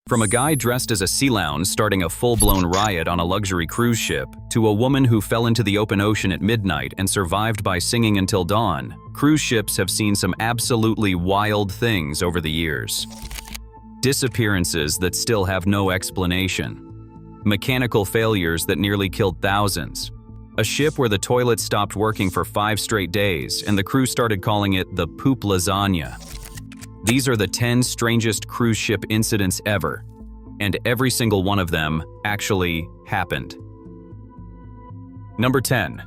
From a guy dressed as a sea lounge starting a full-blown riot on a luxury cruise ship, to a woman who fell into the open ocean at midnight and survived by singing until dawn, cruise ships have seen some absolutely wild things over the years. Disappearances that still have no explanation. Mechanical failures that nearly killed thousands. A ship where the toilet stopped working for 5 straight days and the crew started calling it the poop lasagna. These are the 10 strangest cruise ship incidents ever, and every single one of them actually happened. Number 10.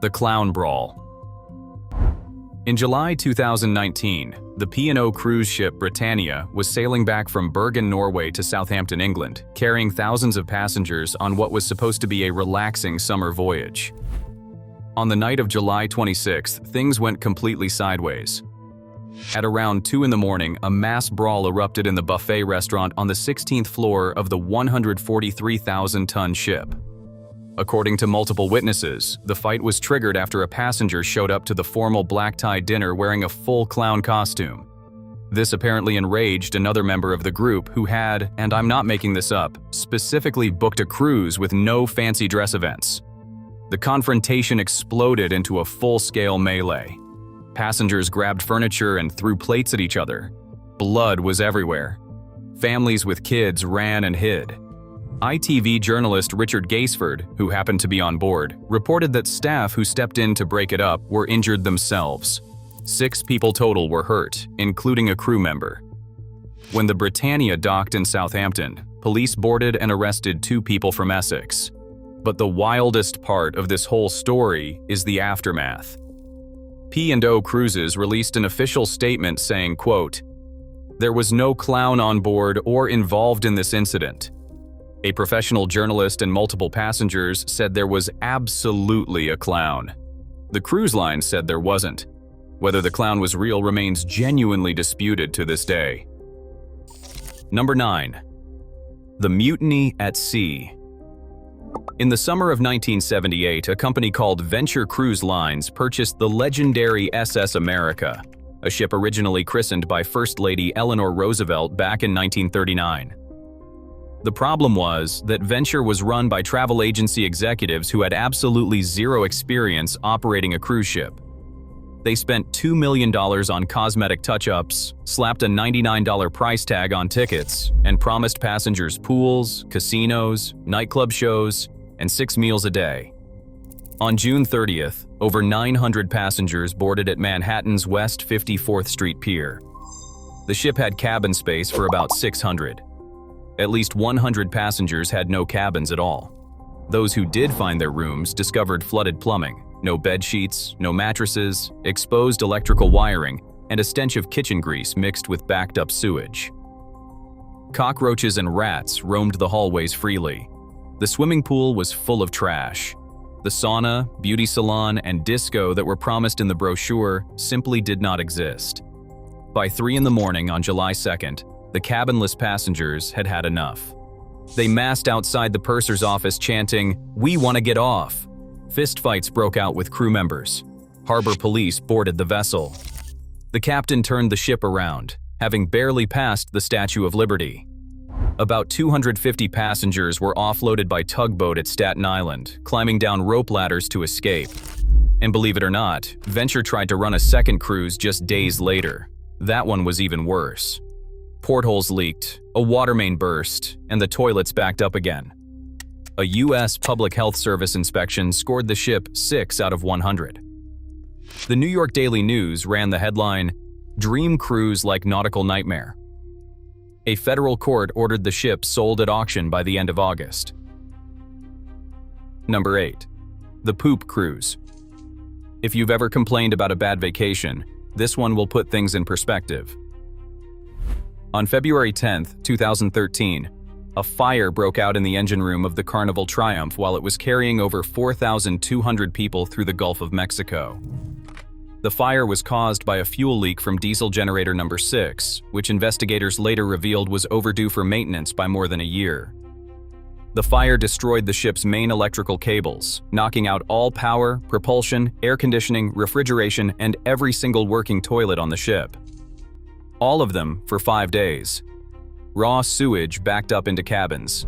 The Clown Brawl. In July 2019, the P&O cruise ship Britannia was sailing back from Bergen, Norway to Southampton, England, carrying thousands of passengers on what was supposed to be a relaxing summer voyage. On the night of July 26th, things went completely sideways. At around 2 in the morning, a mass brawl erupted in the buffet restaurant on the 16th floor of the 143,000-ton ship. According to multiple witnesses, the fight was triggered after a passenger showed up to the formal black-tie dinner wearing a full clown costume. This apparently enraged another member of the group who had, and I'm not making this up, specifically booked a cruise with no fancy dress events. The confrontation exploded into a full-scale melee. Passengers grabbed furniture and threw plates at each other. Blood was everywhere. Families with kids ran and hid. ITV journalist Richard Gaisford, who happened to be on board, reported that staff who stepped in to break it up were injured themselves. 6 people total were hurt, including a crew member. When the Britannia docked in Southampton, police boarded and arrested 2 people from Essex. But the wildest part of this whole story is the aftermath. P&O Cruises released an official statement saying, quote, "There was no clown on board or involved in this incident." A professional journalist and multiple passengers said there was absolutely a clown. The cruise line said there wasn't. Whether the clown was real remains genuinely disputed to this day. Number 9. The Mutiny at Sea. In the summer of 1978, a company called Venture Cruise Lines purchased the legendary SS America, a ship originally christened by First Lady Eleanor Roosevelt back in 1939. The problem was that Venture was run by travel agency executives who had absolutely zero experience operating a cruise ship. They spent $2 million on cosmetic touch-ups, slapped a $99 price tag on tickets, and promised passengers pools, casinos, nightclub shows, and 6 meals a day. On June 30th, over 900 passengers boarded at Manhattan's West 54th Street Pier. The ship had cabin space for about 600. At least 100 passengers had no cabins at all. Those who did find their rooms discovered flooded plumbing, no bed sheets, no mattresses, exposed electrical wiring, and a stench of kitchen grease mixed with backed-up sewage. Cockroaches and rats roamed the hallways freely. The swimming pool was full of trash. The sauna, beauty salon, and disco that were promised in the brochure simply did not exist. By 3 in the morning on July 2nd, the cabinless passengers had had enough. They massed outside the purser's office chanting, "We want to get off." Fistfights broke out with crew members. Harbor police boarded the vessel. The captain turned the ship around, having barely passed the Statue of Liberty. About 250 passengers were offloaded by tugboat at Staten Island, climbing down rope ladders to escape. And believe it or not, Venture tried to run a second cruise just days later. That one was even worse. Portholes leaked, a water main burst, and the toilets backed up again. A U.S. Public Health Service inspection scored the ship 6 out of 100. The New York Daily News ran the headline, "Dream Cruise Like Nautical Nightmare." A federal court ordered the ship sold at auction by the end of August. Number 8. The Poop Cruise. If you've ever complained about a bad vacation, this one will put things in perspective. On February 10, 2013, a fire broke out in the engine room of the Carnival Triumph while it was carrying over 4,200 people through the Gulf of Mexico. The fire was caused by a fuel leak from diesel generator number 6, which investigators later revealed was overdue for maintenance by more than a year. The fire destroyed the ship's main electrical cables, knocking out all power, propulsion, air conditioning, refrigeration, and every single working toilet on the ship. All of them for 5 days. raw sewage backed up into cabins.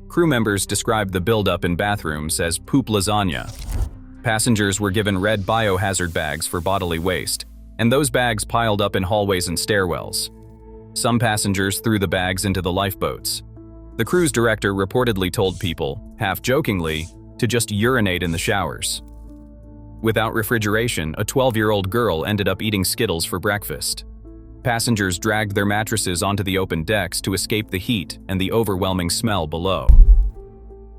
Crew members described the buildup in bathrooms as poop lasagna. Passengers were given red biohazard bags for bodily waste, and those bags piled up in hallways and stairwells. Some passengers threw the bags into the lifeboats. The cruise director reportedly told people, half-jokingly, to just urinate in the showers. Without refrigeration, a 12-year-old girl ended up eating Skittles for breakfast. Passengers dragged their mattresses onto the open decks to escape the heat and the overwhelming smell below.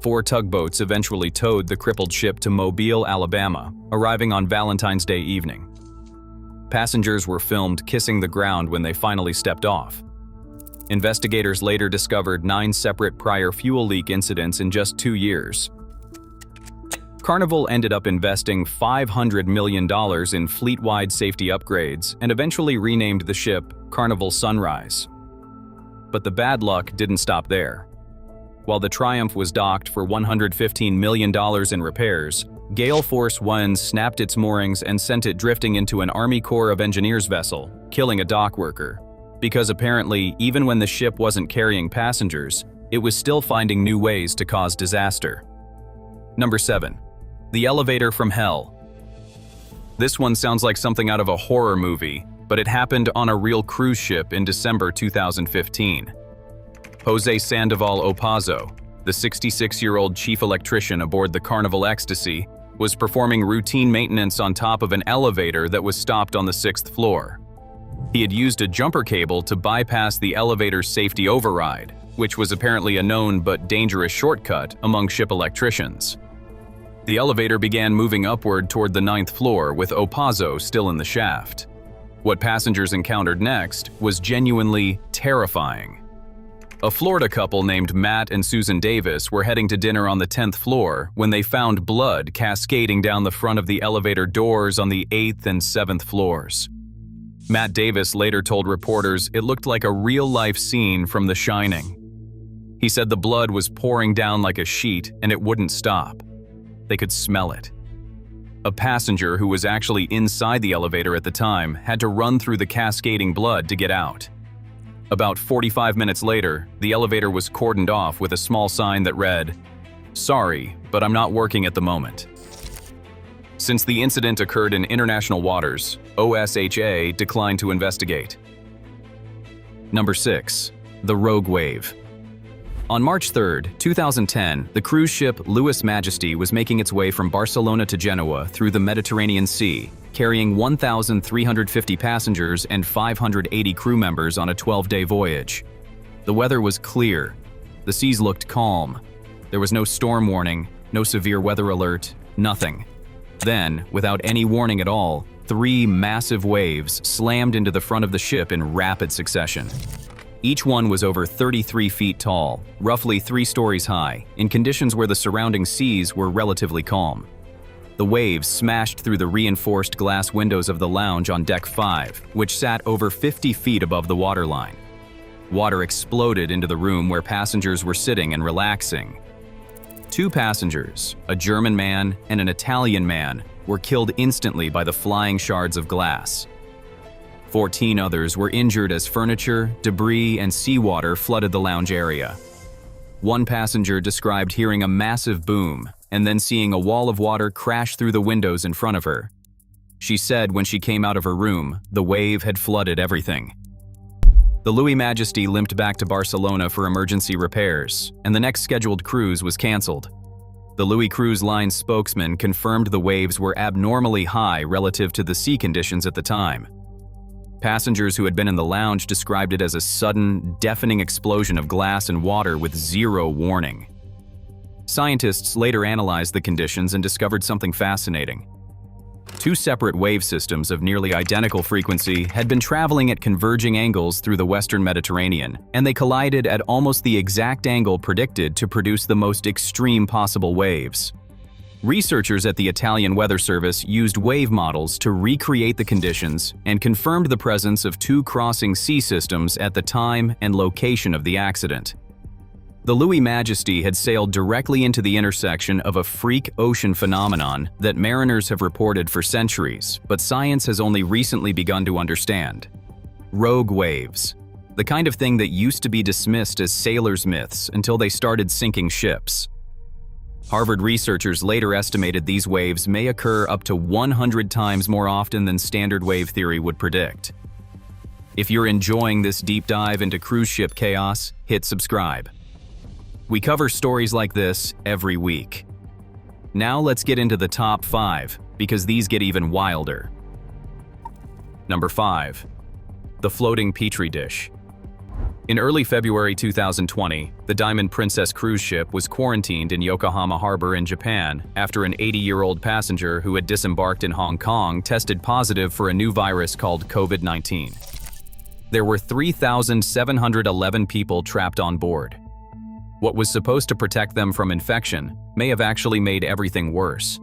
4 tugboats eventually towed the crippled ship to Mobile, Alabama, arriving on Valentine's Day evening. Passengers were filmed kissing the ground when they finally stepped off. Investigators later discovered 9 separate prior fuel leak incidents in just 2 years. Carnival ended up investing $500 million in fleet-wide safety upgrades and eventually renamed the ship Carnival Sunrise. But the bad luck didn't stop there. While the Triumph was docked for $115 million in repairs, Gale Force One snapped its moorings and sent it drifting into an Army Corps of Engineers vessel, killing a dock worker. Because apparently, even when the ship wasn't carrying passengers, it was still finding new ways to cause disaster. Number 7. The Elevator from Hell. This one sounds like something out of a horror movie, but it happened on a real cruise ship in December 2015. Jose Sandoval Opazo, the 66-year-old chief electrician aboard the Carnival Ecstasy, was performing routine maintenance on top of an elevator that was stopped on the 6th floor. He had used a jumper cable to bypass the elevator's safety override, which was apparently a known but dangerous shortcut among ship electricians. The elevator began moving upward toward the 9th floor with Opazo still in the shaft. What passengers encountered next was genuinely terrifying. A Florida couple named Matt and Susan Davis were heading to dinner on the 10th floor when they found blood cascading down the front of the elevator doors on the 8th and 7th floors. Matt Davis later told reporters it looked like a real-life scene from The Shining. He said the blood was pouring down like a sheet and it wouldn't stop. They could smell it. A passenger who was actually inside the elevator at the time had to run through the cascading blood to get out. About 45 minutes later, the elevator was cordoned off with a small sign that read, "Sorry, but I'm not working at the moment." Since the incident occurred in international waters, OSHA declined to investigate. Number 6. The Rogue Wave. On March 3, 2010, the cruise ship Louis Majesty was making its way from Barcelona to Genoa through the Mediterranean Sea, carrying 1,350 passengers and 580 crew members on a 12-day voyage. The weather was clear. The seas looked calm. There was no storm warning, no severe weather alert, nothing. Then, without any warning at all, 3 massive waves slammed into the front of the ship in rapid succession. Each one was over 33 feet tall, roughly 3 stories high, in conditions where the surrounding seas were relatively calm. The waves smashed through the reinforced glass windows of the lounge on Deck 5, which sat over 50 feet above the waterline. Water exploded into the room where passengers were sitting and relaxing. 2 passengers, a German man and an Italian man, were killed instantly by the flying shards of glass. 14 others were injured as furniture, debris, and seawater flooded the lounge area. One passenger described hearing a massive boom and then seeing a wall of water crash through the windows in front of her. She said when she came out of her room, the wave had flooded everything. The Louis Majesty limped back to Barcelona for emergency repairs, and the next scheduled cruise was canceled. The Louis Cruise Line spokesman confirmed the waves were abnormally high relative to the sea conditions at the time. Passengers who had been in the lounge described it as a sudden, deafening explosion of glass and water with zero warning. Scientists later analyzed the conditions and discovered something fascinating. 2 separate wave systems of nearly identical frequency had been traveling at converging angles through the Western Mediterranean, and they collided at almost the exact angle predicted to produce the most extreme possible waves. Researchers at the Italian Weather Service used wave models to recreate the conditions and confirmed the presence of 2 crossing sea systems at the time and location of the accident. The Louis Majesty had sailed directly into the intersection of a freak ocean phenomenon that mariners have reported for centuries, but science has only recently begun to understand: rogue waves. the kind of thing that used to be dismissed as sailors' myths until they started sinking ships. Harvard researchers later estimated these waves may occur up to 100 times more often than standard wave theory would predict. If you're enjoying this deep dive into cruise ship chaos, hit subscribe. We cover stories like this every week. Now let's get into the top 5, because these get even wilder. Number 5. The floating petri dish. In early February 2020, the Diamond Princess cruise ship was quarantined in Yokohama Harbor in Japan after an 80-year-old passenger who had disembarked in Hong Kong tested positive for a new virus called COVID-19. There were 3,711 people trapped on board. What was supposed to protect them from infection may have actually made everything worse.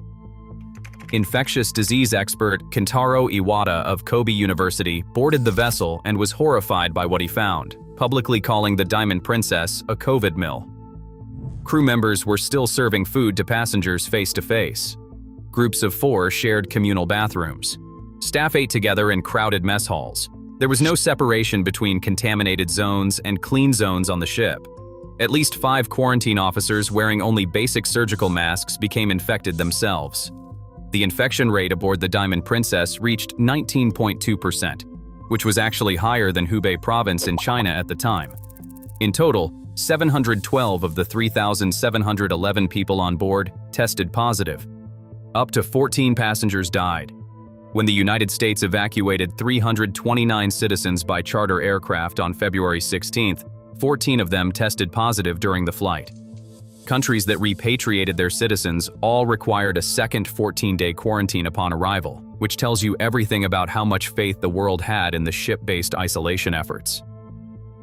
Infectious disease expert Kentaro Iwata of Kobe University boarded the vessel and was horrified by what he found, publicly calling the Diamond Princess a COVID mill. Crew members were still serving food to passengers face-to-face. Groups of 4 shared communal bathrooms. Staff ate together in crowded mess halls. There was no separation between contaminated zones and clean zones on the ship. At least 5 quarantine officers wearing only basic surgical masks became infected themselves. The infection rate aboard the Diamond Princess reached 19.2%, which was actually higher than Hubei province in China at the time. In total, 712 of the 3,711 people on board tested positive. Up to 14 passengers died. When the United States evacuated 329 citizens by charter aircraft on February 16th, 14 of them tested positive during the flight. Countries that repatriated their citizens all required a second 14-day quarantine upon arrival, which tells you everything about how much faith the world had in the ship-based isolation efforts.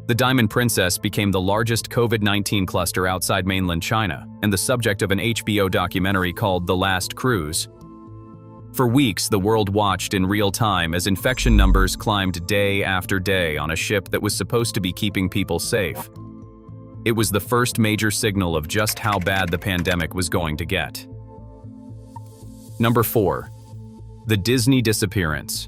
The Diamond Princess became the largest COVID-19 cluster outside mainland China and the subject of an HBO documentary called The Last Cruise. For weeks, the world watched in real time as infection numbers climbed day after day on a ship that was supposed to be keeping people safe. It was the first major signal of just how bad the pandemic was going to get. Number 4. The Disney disappearance.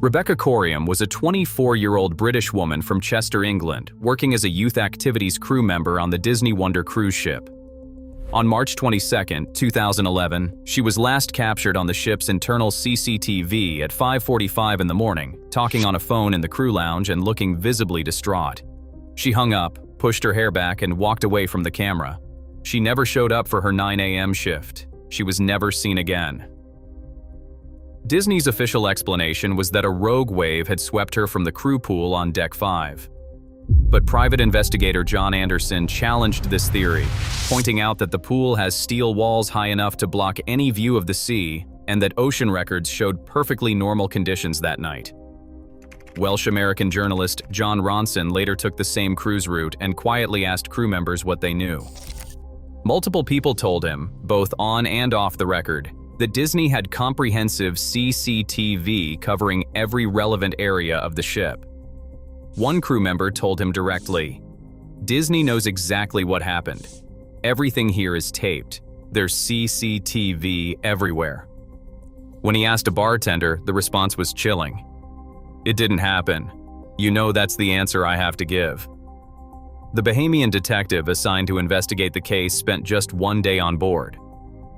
Rebecca Coriam was a 24-year-old British woman from Chester, England, working as a youth activities crew member on the Disney Wonder cruise ship. On March 22, 2011, she was last captured on the ship's internal CCTV at 5:45 in the morning, talking on a phone in the crew lounge and looking visibly distraught. She hung up, pushed her hair back, and walked away from the camera. She never showed up for her 9 a.m. shift. She was never seen again. Disney's official explanation was that a rogue wave had swept her from the crew pool on Deck 5. But private investigator John Anderson challenged this theory, pointing out that the pool has steel walls high enough to block any view of the sea and that ocean records showed perfectly normal conditions that night. Welsh-American journalist John Ronson later took the same cruise route and quietly asked crew members what they knew. Multiple people told him, both on and off the record, that Disney had comprehensive CCTV covering every relevant area of the ship. One crew member told him directly, "Disney knows exactly what happened. Everything here is taped. There's CCTV everywhere." When he asked a bartender, the response was chilling. "It didn't happen. You know that's the answer I have to give." The Bahamian detective assigned to investigate the case spent just 1 day on board.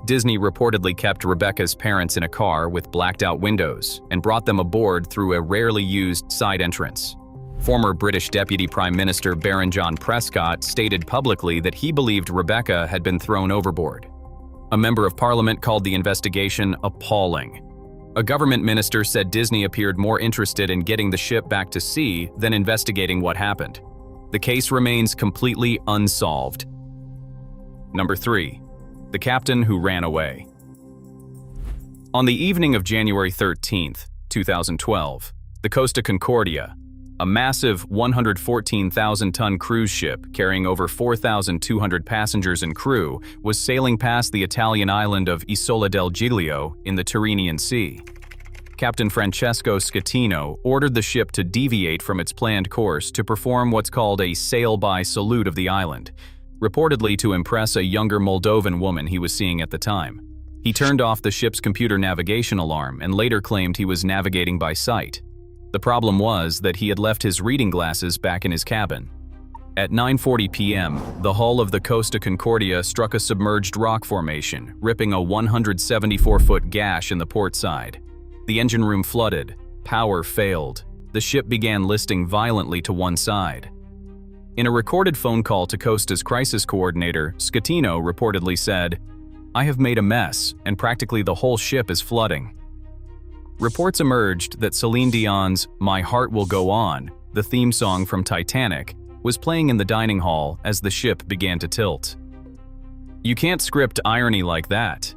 Disney reportedly kept Rebecca's parents in a car with blacked-out windows and brought them aboard through a rarely used side entrance. Former British Deputy Prime Minister Baron John Prescott stated publicly that he believed Rebecca had been thrown overboard. A member of Parliament called the investigation appalling. A government minister said Disney appeared more interested in getting the ship back to sea than investigating what happened. The case remains completely unsolved. Number 3. The captain who ran away. On the evening of January 13, 2012, the Costa Concordia, a massive 114,000-ton cruise ship carrying over 4,200 passengers and crew, was sailing past the Italian island of Isola del Giglio in the Tyrrhenian Sea. Captain Francesco Schettino ordered the ship to deviate from its planned course to perform what's called a sail-by salute of the island, reportedly to impress a younger Moldovan woman he was seeing at the time. He turned off the ship's computer navigation alarm and later claimed he was navigating by sight. The problem was that he had left his reading glasses back in his cabin. At 9:40 p.m., the hull of the Costa Concordia struck a submerged rock formation, ripping a 174-foot gash in the port side. The engine room flooded. Power failed. The ship began listing violently to one side. In a recorded phone call to Costa's crisis coordinator, Schettino reportedly said, "I have made a mess, and practically the whole ship is flooding." Reports emerged that Celine Dion's "My Heart Will Go On," the theme song from Titanic, was playing in the dining hall as the ship began to tilt. You can't script irony like that.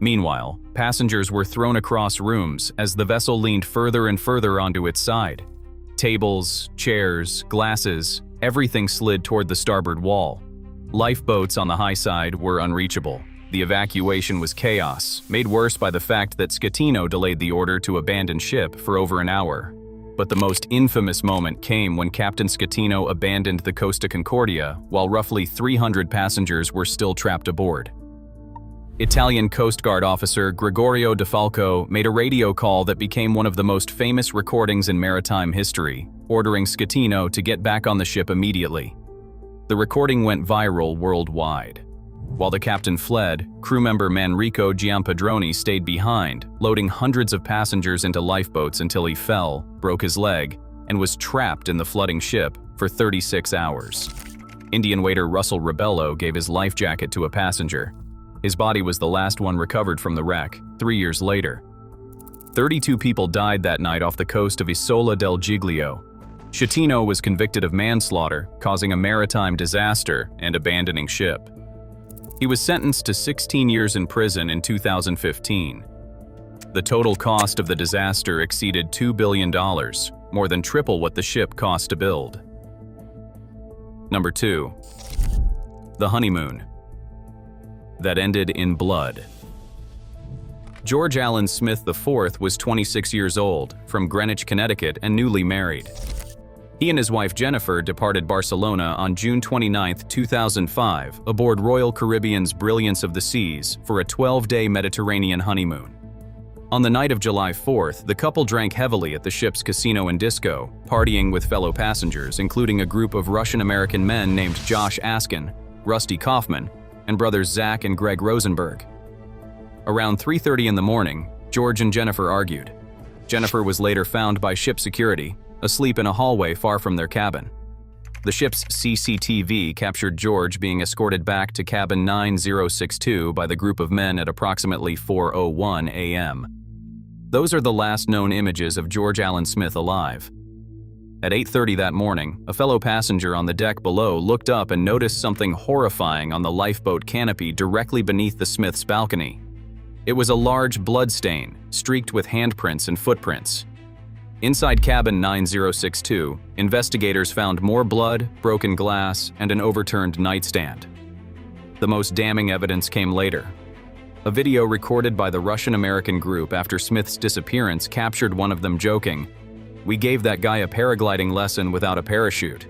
Meanwhile, passengers were thrown across rooms as the vessel leaned further and further onto its side. Tables, chairs, glasses, everything slid toward the starboard wall. Lifeboats on the high side were unreachable. The evacuation was chaos, made worse by the fact that Schettino delayed the order to abandon ship for over an hour. But the most infamous moment came when Captain Schettino abandoned the Costa Concordia while roughly 300 passengers were still trapped aboard. Italian Coast Guard officer Gregorio De Falco made a radio call that became one of the most famous recordings in maritime history, ordering Schettino to get back on the ship immediately. The recording went viral worldwide. While the captain fled, crew member Manrico Giampadroni stayed behind, loading hundreds of passengers into lifeboats until he fell, broke his leg, and was trapped in the flooding ship for 36 hours. Indian waiter Russell Rebello gave his life jacket to a passenger. His body was the last one recovered from the wreck, 3 years later. 32 people died that night off the coast of Isola del Giglio. Schettino was convicted of manslaughter, causing a maritime disaster, and abandoning ship. He was sentenced to 16 years in prison in 2015. The total cost of the disaster exceeded $2 billion, more than triple what the ship cost to build. Number 2. The honeymoon that ended in blood. George Allen Smith IV was 26 years old, from Greenwich, Connecticut, and newly married. He and his wife Jennifer departed Barcelona on June 29, 2005, aboard Royal Caribbean's Brilliance of the Seas for a 12-day Mediterranean honeymoon. On the night of July 4th, the couple drank heavily at the ship's casino and disco, partying with fellow passengers, including a group of Russian-American men named Josh Askin, Rusty Kaufman, and brothers Zach and Greg Rosenberg. Around 3:30 in the morning, George and Jennifer argued. Jennifer was later found by ship security, asleep in a hallway far from their cabin. The ship's CCTV captured George being escorted back to cabin 9062 by the group of men at approximately 4:01 a.m. Those are the last known images of George Allen Smith alive. At 8:30 that morning, a fellow passenger on the deck below looked up and noticed something horrifying on the lifeboat canopy directly beneath the Smiths' balcony. It was a large blood stain, streaked with handprints and footprints. Inside cabin 9062, investigators found more blood, broken glass, and an overturned nightstand. The most damning evidence came later. A video recorded by the Russian-American group after Smith's disappearance captured one of them joking, "We gave that guy a paragliding lesson without a parachute."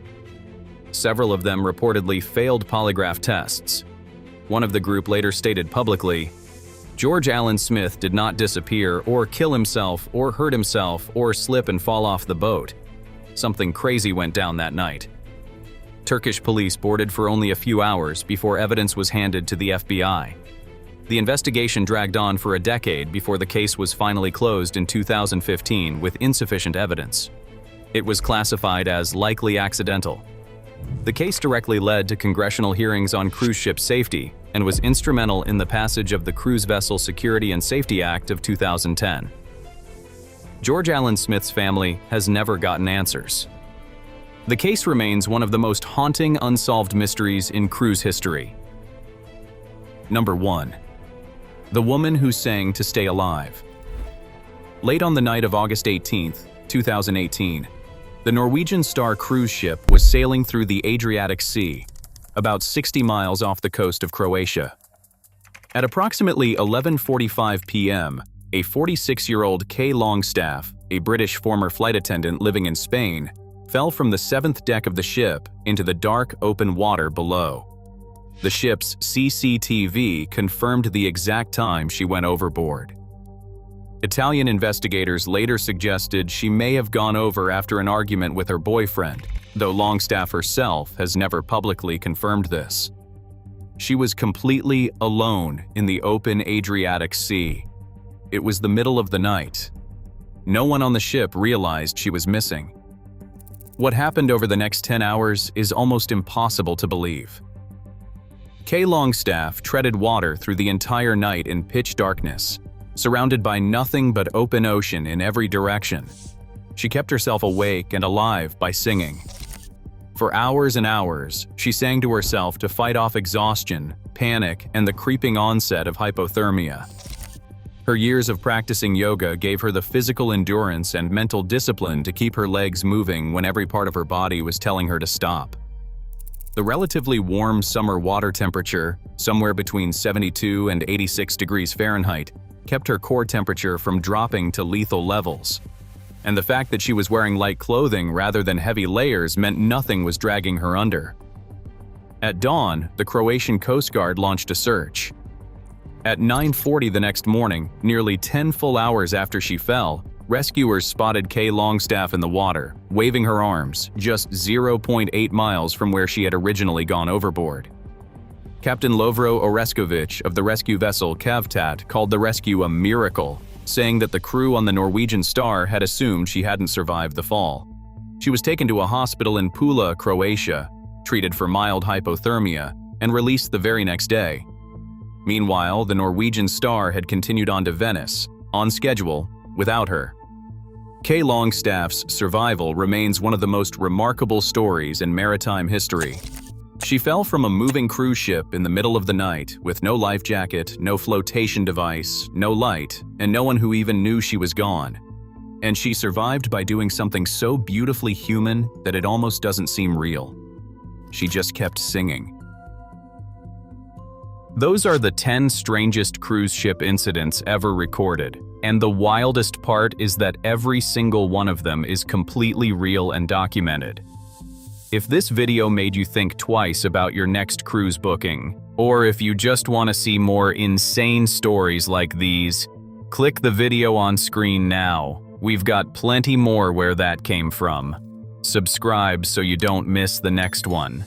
Several of them reportedly failed polygraph tests. One of the group later stated publicly, "George Allen Smith did not disappear or kill himself or hurt himself or slip and fall off the boat. Something crazy went down that night." Turkish police boarded for only a few hours before evidence was handed to the FBI. The investigation dragged on for a decade before the case was finally closed in 2015 with insufficient evidence. It was classified as likely accidental. The case directly led to congressional hearings on cruise ship safety and was instrumental in the passage of the Cruise Vessel Security and Safety Act of 2010. George Allen Smith's family has never gotten answers. The case remains one of the most haunting unsolved mysteries in cruise history. Number 1. The woman who sang to stay alive. Late on the night of August 18, 2018, the Norwegian Star cruise ship was sailing through the Adriatic Sea, about 60 miles off the coast of Croatia. At approximately 11:45 p.m., a 46-year-old Kay Longstaff, a British former flight attendant living in Spain, fell from the 7th deck of the ship into the dark, open water below. The ship's CCTV confirmed the exact time she went overboard. Italian investigators later suggested she may have gone over after an argument with her boyfriend, though Longstaff herself has never publicly confirmed this. She was completely alone in the open Adriatic Sea. It was the middle of the night. No one on the ship realized she was missing. What happened over the next 10 hours is almost impossible to believe. Kay Longstaff treaded water through the entire night in pitch darkness, surrounded by nothing but open ocean in every direction. She kept herself awake and alive by singing. For hours and hours, she sang to herself to fight off exhaustion, panic, and the creeping onset of hypothermia. Her years of practicing yoga gave her the physical endurance and mental discipline to keep her legs moving when every part of her body was telling her to stop. The relatively warm summer water temperature, somewhere between 72 and 86 degrees Fahrenheit, kept her core temperature from dropping to lethal levels. And the fact that she was wearing light clothing rather than heavy layers meant nothing was dragging her under. At dawn, the Croatian Coast Guard launched a search. At 9:40 the next morning, nearly 10 full hours after she fell, rescuers spotted Kay Longstaff in the water, waving her arms, just 0.8 miles from where she had originally gone overboard. Captain Lovro Oreskovic of the rescue vessel Kavtat called the rescue a miracle, saying that the crew on the Norwegian Star had assumed she hadn't survived the fall. She was taken to a hospital in Pula, Croatia, treated for mild hypothermia, and released the very next day. Meanwhile, the Norwegian Star had continued on to Venice, on schedule, without her. Kay Longstaff's survival remains one of the most remarkable stories in maritime history. She fell from a moving cruise ship in the middle of the night with no life jacket, no flotation device, no light, and no one who even knew she was gone. And she survived by doing something so beautifully human that it almost doesn't seem real. She just kept singing. Those are the 10 strangest cruise ship incidents ever recorded, and the wildest part is that every single one of them is completely real and documented. If this video made you think twice about your next cruise booking, or if you just want to see more insane stories like these, click the video on screen now. We've got plenty more where that came from. Subscribe so you don't miss the next one.